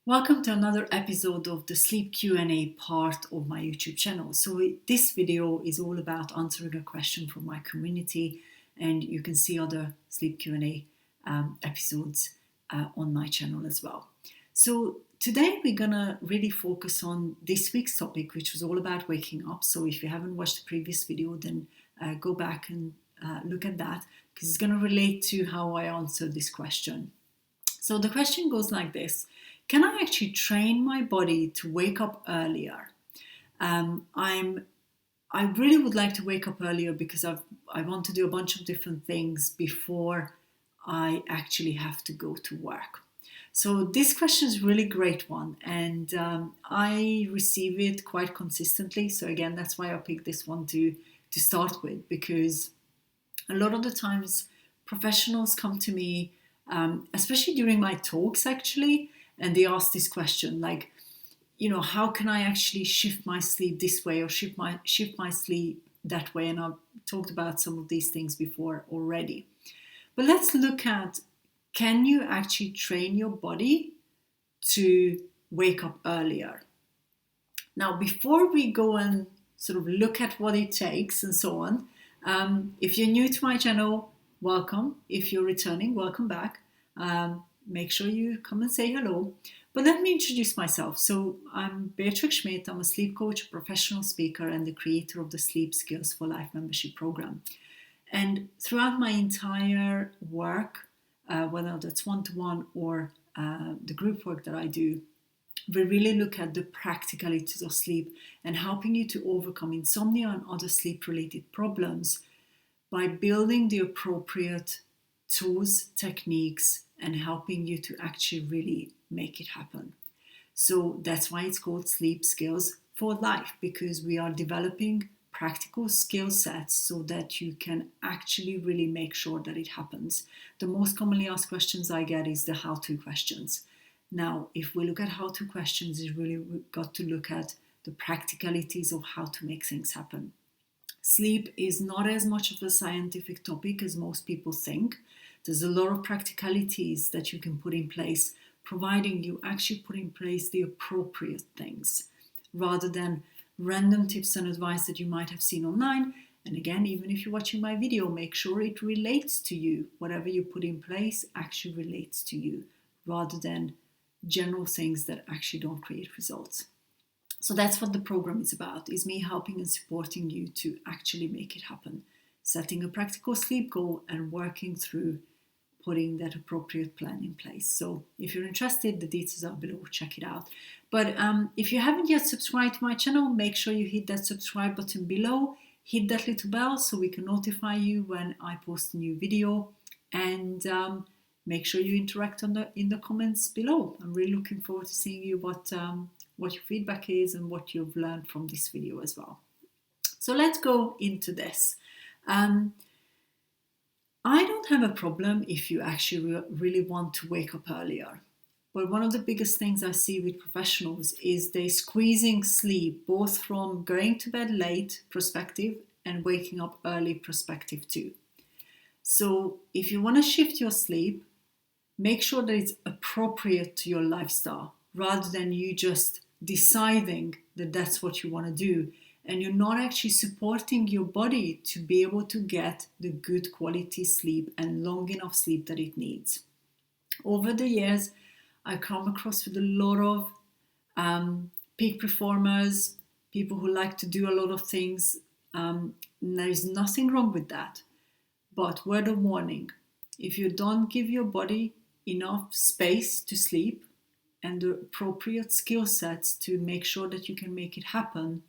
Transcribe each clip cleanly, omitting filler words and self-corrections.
Welcome to another episode of the Sleep Q&A part of my YouTube channel. So this video is all about answering a question from my community, and you can see other Sleep Q&A episodes on my channel as well. So today we're gonna really focus on this week's topic, which was all about waking up. So if you haven't watched the previous video, then go back and look at that, because it's gonna relate to how I answered this question. So the question goes like this: can I actually train my body to wake up earlier? I really would like to wake up earlier because I want to do a bunch of different things before I actually have to go to work. So this question is a really great one, and I receive it quite consistently. So again, that's why I picked this one to start with, because a lot of the times professionals come to me, especially during my talks actually, and they ask this question like, how can I actually shift my sleep this way or shift my sleep that way? And I've talked about some of these things before already. But let's look at, can you actually train your body to wake up earlier? Now, before we go and sort of look at what it takes and so on, if you're new to my channel, welcome. If you're returning, welcome back. Make sure you come and say hello. But let me introduce myself. So I'm Beatrix Schmidt. I'm a sleep coach, a professional speaker, and the creator of the Sleep Skills for Life membership program. And throughout my entire work, whether that's one-to-one or the group work that I do, we really look at the practicalities of sleep and helping you to overcome insomnia and other sleep-related problems by building the appropriate tools, techniques, and helping you to actually really make it happen. So that's why it's called Sleep Skills for Life, because we are developing practical skill sets so that you can actually really make sure that it happens. The most commonly asked questions I get is the how-to questions. Now, if we look at how-to questions, it's really got to look at the practicalities of how to make things happen. Sleep is not as much of a scientific topic as most people think. There's a lot of practicalities that you can put in place, providing you actually put in place the appropriate things rather than random tips and advice that you might have seen online. And again, even if you're watching my video, make sure it relates to you. Whatever you put in place actually relates to you rather than general things that actually don't create results. So that's what the program is about, is me helping and supporting you to actually make it happen, setting a practical sleep goal and working through putting that appropriate plan in place. So if you're interested, the details are below, check it out. But if you haven't yet subscribed to my channel, make sure you hit that subscribe button below, hit that little bell so we can notify you when I post a new video, and make sure you interact in the comments below. I'm really looking forward to seeing you what your feedback is and what you've learned from this video as well. So let's go into this. I don't have a problem if you actually really want to wake up earlier. But one of the biggest things I see with professionals is they squeezing sleep, both from going to bed late perspective and waking up early perspective too. So if you want to shift your sleep, make sure that it's appropriate to your lifestyle rather than you just deciding that that's what you want to do, and you're not actually supporting your body to be able to get the good quality sleep and long enough sleep that it needs. Over the years, I come across with a lot of peak performers, people who like to do a lot of things. There is nothing wrong with that. But word of warning, if you don't give your body enough space to sleep and the appropriate skill sets to make sure that you can make it happen,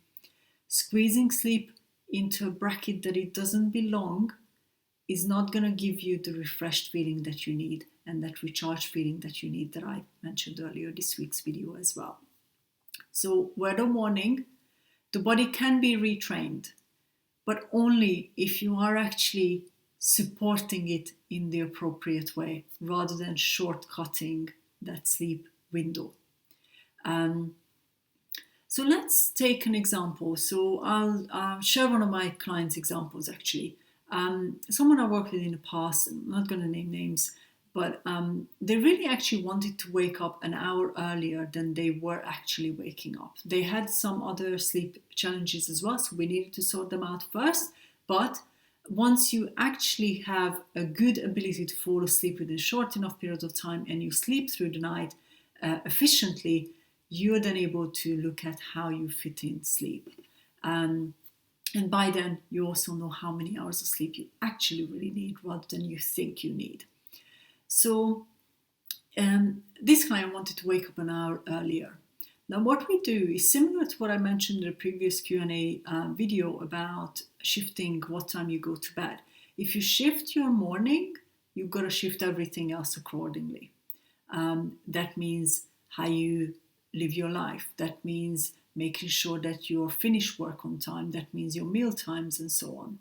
squeezing sleep into a bracket that it doesn't belong is not going to give you the refreshed feeling that you need and that recharged feeling that you need that I mentioned earlier this week's video as well. So word of warning, the body can be retrained, but only if you are actually supporting it in the appropriate way rather than shortcutting that sleep window. So let's take an example. So I'll share one of my clients' examples actually. Someone I worked with in the past, I'm not going to name names, But they really actually wanted to wake up an hour earlier than they were actually waking up. They had some other sleep challenges as well, so we needed to sort them out first. But once you actually have a good ability to fall asleep within a short enough period of time and you sleep through the night efficiently, you're then able to look at how you fit in sleep. And by then, you also know how many hours of sleep you actually really need rather than you think you need. So this client wanted to wake up an hour earlier. Now what we do is similar to what I mentioned in the previous Q&A video about shifting what time you go to bed. If you shift your morning, you've got to shift everything else accordingly. That means how you live your life. That means making sure that you finish work on time. That means your meal times and so on.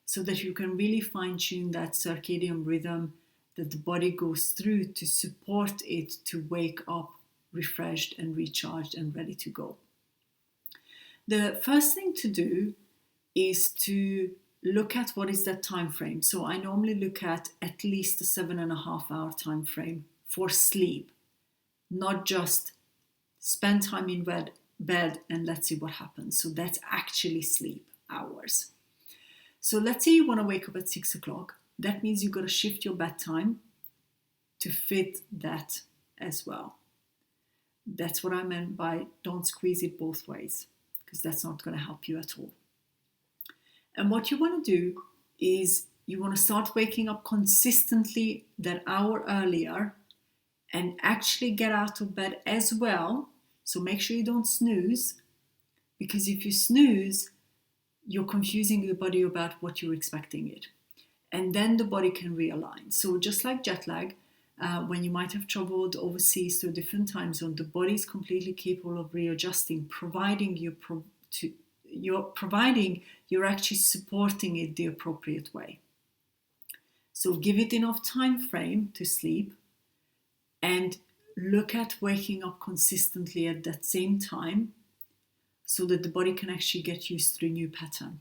So that you can really fine-tune that circadian rhythm that the body goes through to support it to wake up refreshed and recharged and ready to go. The first thing to do is to look at what is that time frame. So I normally look at least a 7.5 hour time frame for sleep, not just spend time in bed and let's see what happens. So that's actually sleep hours. So let's say you want to wake up at 6 o'clock. That means you've got to shift your bedtime to fit that as well. That's what I meant by don't squeeze it both ways, because that's not going to help you at all. And what you want to do is you want to start waking up consistently that hour earlier and actually get out of bed as well. So make sure you don't snooze, because if you snooze, you're confusing the body about what you're expecting it. And then the body can realign. So just like jet lag, when you might have traveled overseas to a different time zone, the body is completely capable of readjusting, providing you're actually supporting it the appropriate way. So give it enough time frame to sleep and look at waking up consistently at that same time so that the body can actually get used to a new pattern.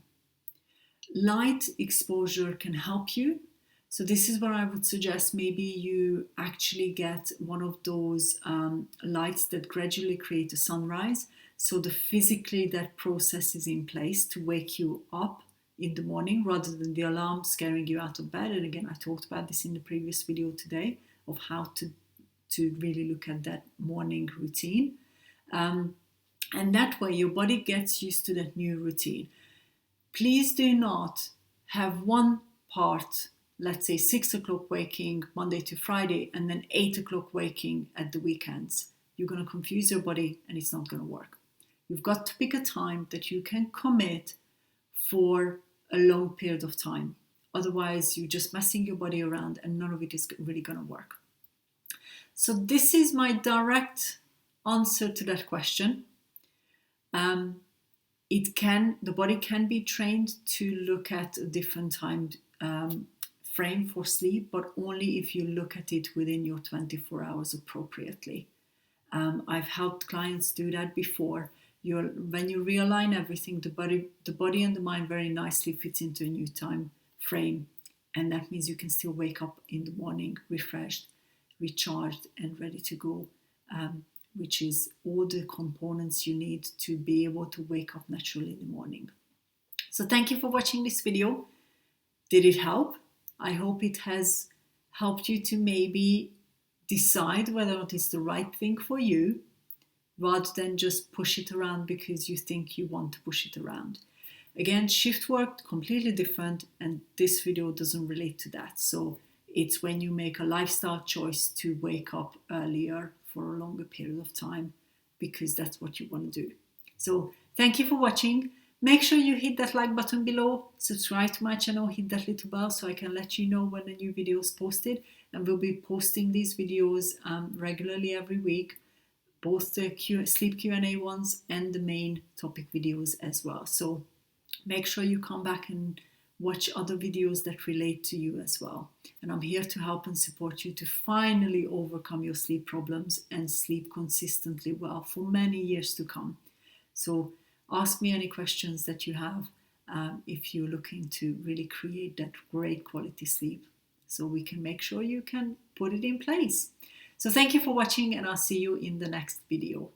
Light exposure can help you. So this is where I would suggest maybe you actually get one of those lights that gradually create a sunrise. So physically that process is in place to wake you up in the morning rather than the alarm scaring you out of bed. And again, I talked about this in the previous video today of how to really look at that morning routine. And that way your body gets used to that new routine. Please do not have one part, let's say 6 o'clock waking Monday to Friday and then 8 o'clock waking at the weekends. You're going to confuse your body and it's not going to work. You've got to pick a time that you can commit for a long period of time. Otherwise, you're just messing your body around and none of it is really going to work. So this is my direct answer to that question. The body can be trained to look at a different time frame for sleep, but only if you look at it within your 24 hours appropriately. I've helped clients do that before. When you realign everything, the body and the mind very nicely fits into a new time frame, and that means you can still wake up in the morning refreshed, recharged, and ready to go. Which is all the components you need to be able to wake up naturally in the morning. So thank you for watching this video. Did it help? I hope it has helped you to maybe decide whether or not it's the right thing for you, rather than just push it around because you think you want to push it around. Again, shift work, completely different, and this video doesn't relate to that. So it's when you make a lifestyle choice to wake up earlier for a longer period of time, because that's what you want to do. So thank you for watching. Make sure you hit that like button below, subscribe to my channel, hit that little bell so I can let you know when a new video is posted. And we'll be posting these videos regularly every week, both the sleep Q&A ones and the main topic videos as well. So make sure you come back and watch other videos that relate to you as well. And I'm here to help and support you to finally overcome your sleep problems and sleep consistently well for many years to come. So ask me any questions that you have if you're looking to really create that great quality sleep so we can make sure you can put it in place. So thank you for watching, and I'll see you in the next video.